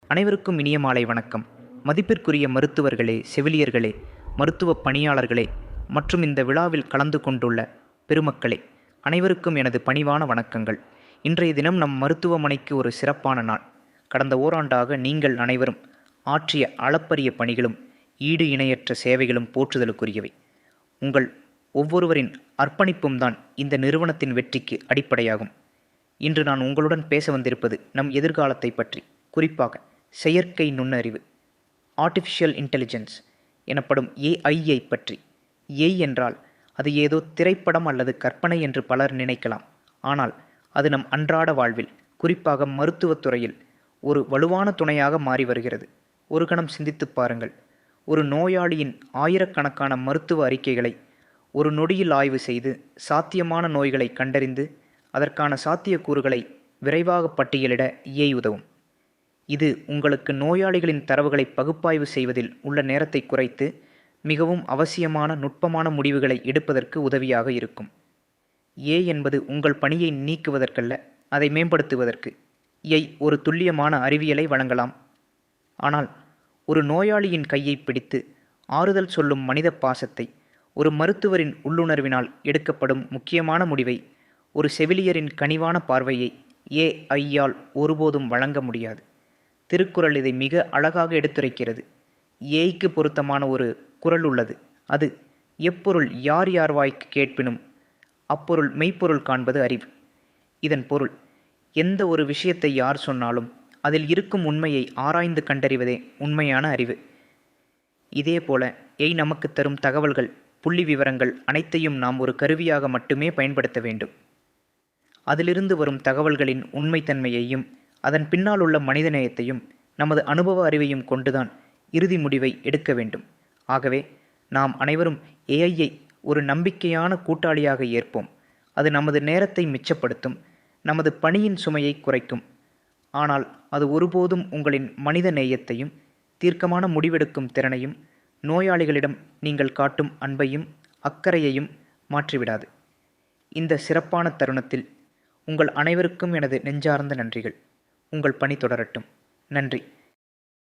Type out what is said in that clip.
அனைவருக்கும் இனிய மாலை வணக்கம். மதிப்பிற்குரிய மருத்துவர்களே, செவிலியர்களே, மருத்துவ பணியாளர்களே மற்றும் இந்த விழாவில் கலந்து கொண்டுள்ள பெருமக்களே, அனைவருக்கும் எனது பணிவான வணக்கங்கள். இன்றைய தினம் நம் மருத்துவமனைக்கு ஒரு சிறப்பான நாள். கடந்த ஓராண்டாக நீங்கள் அனைவரும் ஆற்றிய அளப்பரிய பணிகளும் ஈடு இணையற்ற சேவைகளும் போற்றுதலுக்குரியவை. உங்கள் ஒவ்வொருவரின் அர்ப்பணிப்பும் தான் இந்த நிறுவனத்தின் வெற்றிக்கு அடிப்படையாகும். இன்று நான் உங்களுடன் பேச வந்திருப்பது நம் எதிர்காலத்தை பற்றி, குறிப்பாக செயற்கை நுண்ணறிவு, ஆர்டிஃபிஷியல் இன்டெலிஜென்ஸ் எனப்படும் ஏஐயை பற்றி. ஏஐ என்றால் அது ஏதோ திரைப்படம் அல்லது கற்பனை என்று பலர் நினைக்கலாம். ஆனால் அது நம் அன்றாட வாழ்வில், குறிப்பாக மருத்துவத்துறையில் ஒரு வலுவான துணையாக மாறி வருகிறது. ஒரு கணம் சிந்தித்துப் பாருங்கள். ஒரு நோயாளியின் ஆயிரக்கணக்கான மருத்துவ அறிக்கைகளை ஒரு நொடியில் ஆய்வு செய்து சாத்தியமான நோய்களை கண்டறிந்து அதற்கான சாத்தியக்கூறுகளை விரைவாக பட்டியலிட ஏஐ உதவும். இது உங்களுக்கு நோயாளிகளின் தரவுகளை பகுப்பாய்வு செய்வதில் உள்ள நேரத்தை குறைத்து மிகவும் அவசியமான நுட்பமான முடிவுகளை எடுப்பதற்கு உதவியாக இருக்கும். ஏஐ என்பது உங்கள் பணியை நீக்குவதற்கல்ல, அதை மேம்படுத்துவதற்கு. ஏஐ ஒரு துல்லியமான அறிவியலை வழங்கலாம். ஆனால் ஒரு நோயாளியின் கையை பிடித்து ஆறுதல் சொல்லும் மனித பாசத்தை, ஒரு மருத்துவரின் உள்ளுணர்வினால் எடுக்கப்படும் முக்கியமான முடிவை, ஒரு செவிலியரின் கனிவான பார்வையை ஏஐயால் ஒருபோதும் வழங்க முடியாது. திருக்குறள் இதை மிக அழகாக எடுத்துரைக்கிறது. ஏய்க்கு பொருத்தமான ஒரு குறள் உள்ளது. அது எப்பொருள் யார் யார் வாய்க்கு கேட்பினும் அப்பொருள் மெய்ப்பொருள் காண்பது அறிவு. இதன் பொருள், எந்த ஒரு விஷயத்தை யார் சொன்னாலும் அதில் இருக்கும் உண்மையை ஆராய்ந்து கண்டறிவதே உண்மையான அறிவு. இதேபோல ஏய் நமக்கு தரும் தகவல்கள், புள்ளி விவரங்கள் அனைத்தையும் நாம் ஒரு கருவியாக மட்டுமே பயன்படுத்த வேண்டும். அதிலிருந்து வரும் தகவல்களின் உண்மைத்தன்மையையும் அதன் பின்னால் உள்ள மனிதநேயத்தையும் நமது அனுபவ அறிவையும் கொண்டுதான் இறுதி முடிவை எடுக்க வேண்டும். ஆகவே நாம் அனைவரும் ஏஐயை ஒரு நம்பிக்கையான கூட்டாளியாக ஏற்போம். அது நமது நேரத்தை மிச்சப்படுத்தும், நமது பணியின் சுமையை குறைக்கும். ஆனால் அது ஒருபோதும் உங்களின் மனித நேயத்தையும் தீர்க்கமான முடிவெடுக்கும் திறனையும் நோயாளிகளிடம் நீங்கள் காட்டும் அன்பையும் அக்கறையையும் மாற்றிவிடாது. இந்த சிறப்பான தருணத்தில் உங்கள் அனைவருக்கும் எனது நெஞ்சார்ந்த நன்றிகள். உங்கள் பணி தொடரட்டும். நன்றி.